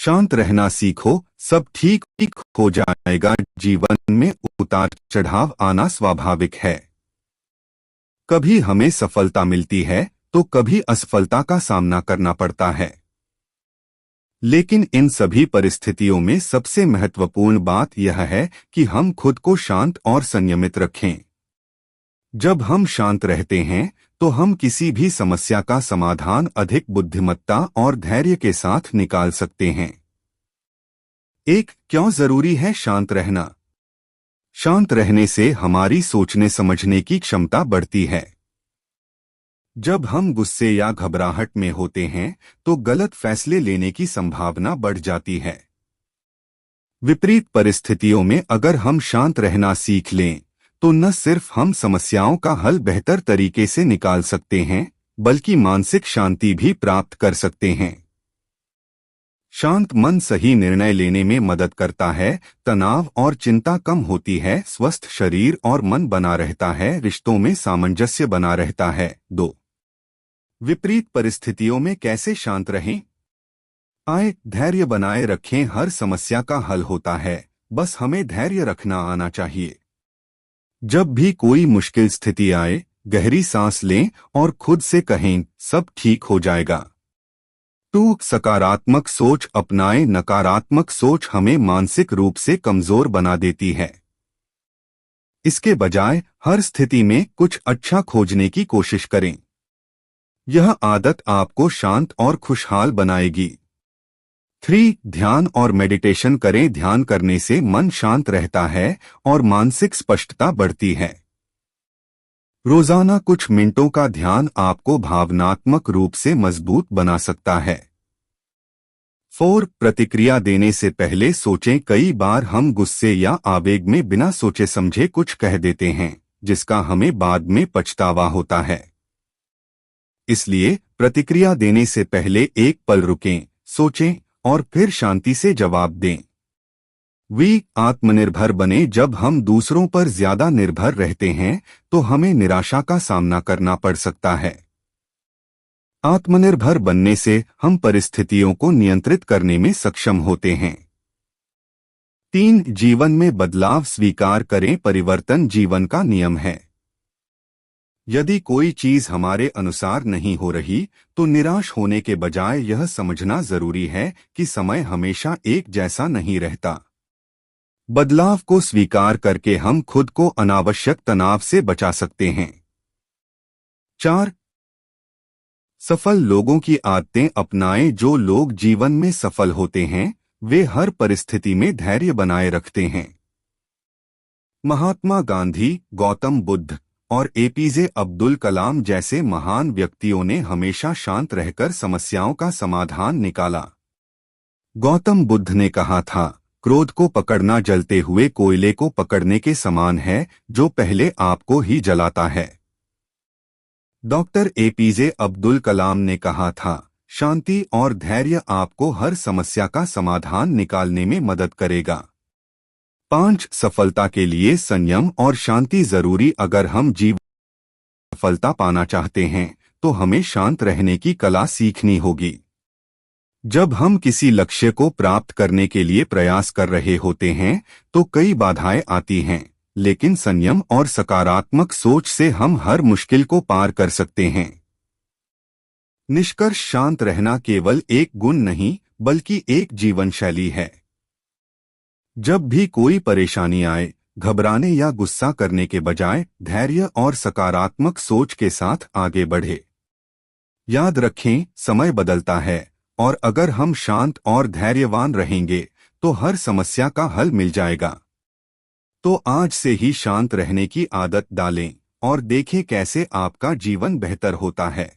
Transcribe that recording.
शांत रहना सीखो, सब ठीक हो जाएगा। जीवन में उतार चढ़ाव आना स्वाभाविक है। कभी हमें सफलता मिलती है तो कभी असफलता का सामना करना पड़ता है। लेकिन इन सभी परिस्थितियों में सबसे महत्वपूर्ण बात यह है कि हम खुद को शांत और संयमित रखें। जब हम शांत रहते हैं तो हम किसी भी समस्या का समाधान अधिक बुद्धिमत्ता और धैर्य के साथ निकाल सकते हैं। क्यों जरूरी है शांत रहना? शांत रहने से हमारी सोचने समझने की क्षमता बढ़ती है। जब हम गुस्से या घबराहट में होते हैं तो गलत फैसले लेने की संभावना बढ़ जाती है। विपरीत परिस्थितियों में अगर हम शांत रहना सीख लें तो न सिर्फ हम समस्याओं का हल बेहतर तरीके से निकाल सकते हैं, बल्कि मानसिक शांति भी प्राप्त कर सकते हैं। शांत मन सही निर्णय लेने में मदद करता है, तनाव और चिंता कम होती है, स्वस्थ शरीर और मन बना रहता है, रिश्तों में सामंजस्य बना रहता है। 2. विपरीत परिस्थितियों में कैसे शांत रहें? धैर्य बनाए रखें। हर समस्या का हल होता है, बस हमें धैर्य रखना आना चाहिए। जब भी कोई मुश्किल स्थिति आए, गहरी सांस लें और खुद से कहें, सब ठीक हो जाएगा। 2. सकारात्मक सोच अपनाएं। नकारात्मक सोच हमें मानसिक रूप से कमजोर बना देती है। इसके बजाय हर स्थिति में कुछ अच्छा खोजने की कोशिश करें। यह आदत आपको शांत और खुशहाल बनाएगी। 3. ध्यान और मेडिटेशन करें। ध्यान करने से मन शांत रहता है और मानसिक स्पष्टता बढ़ती है। रोजाना कुछ मिनटों का ध्यान आपको भावनात्मक रूप से मजबूत बना सकता है। 4. प्रतिक्रिया देने से पहले सोचें। कई बार हम गुस्से या आवेग में बिना सोचे समझे कुछ कह देते हैं, जिसका हमें बाद में पछतावा होता है। इसलिए प्रतिक्रिया देने से पहले एक पल रुकें, सोचें और फिर शांति से जवाब दें। आत्मनिर्भर बने। जब हम दूसरों पर ज्यादा निर्भर रहते हैं तो हमें निराशा का सामना करना पड़ सकता है। आत्मनिर्भर बनने से हम परिस्थितियों को नियंत्रित करने में सक्षम होते हैं। 3. जीवन में बदलाव स्वीकार करें। परिवर्तन जीवन का नियम है। यदि कोई चीज हमारे अनुसार नहीं हो रही तो निराश होने के बजाय यह समझना जरूरी है कि समय हमेशा एक जैसा नहीं रहता। बदलाव को स्वीकार करके हम खुद को अनावश्यक तनाव से बचा सकते हैं। 4. सफल लोगों की आदतें अपनाएं। जो लोग जीवन में सफल होते हैं वे हर परिस्थिति में धैर्य बनाए रखते हैं। महात्मा गांधी, गौतम बुद्ध और एपीजे अब्दुल कलाम जैसे महान व्यक्तियों ने हमेशा शांत रहकर समस्याओं का समाधान निकाला। गौतम बुद्ध ने कहा था, क्रोध को पकड़ना जलते हुए कोयले को पकड़ने के समान है, जो पहले आपको ही जलाता है। डॉक्टर एपीजे अब्दुल कलाम ने कहा था, शांति और धैर्य आपको हर समस्या का समाधान निकालने में मदद करेगा। 5. सफलता के लिए संयम और शांति जरूरी। अगर हम जीवन में सफलता पाना चाहते हैं तो हमें शांत रहने की कला सीखनी होगी। जब हम किसी लक्ष्य को प्राप्त करने के लिए प्रयास कर रहे होते हैं तो कई बाधाएं आती हैं, लेकिन संयम और सकारात्मक सोच से हम हर मुश्किल को पार कर सकते हैं। निष्कर्ष, शांत रहना केवल एक गुण नहीं बल्कि एक जीवन शैली है। जब भी कोई परेशानी आए, घबराने या गुस्सा करने के बजाय धैर्य और सकारात्मक सोच के साथ आगे बढ़े। याद रखें, समय बदलता है और अगर हम शांत और धैर्यवान रहेंगे तो हर समस्या का हल मिल जाएगा। तो आज से ही शांत रहने की आदत डालें और देखें कैसे आपका जीवन बेहतर होता है।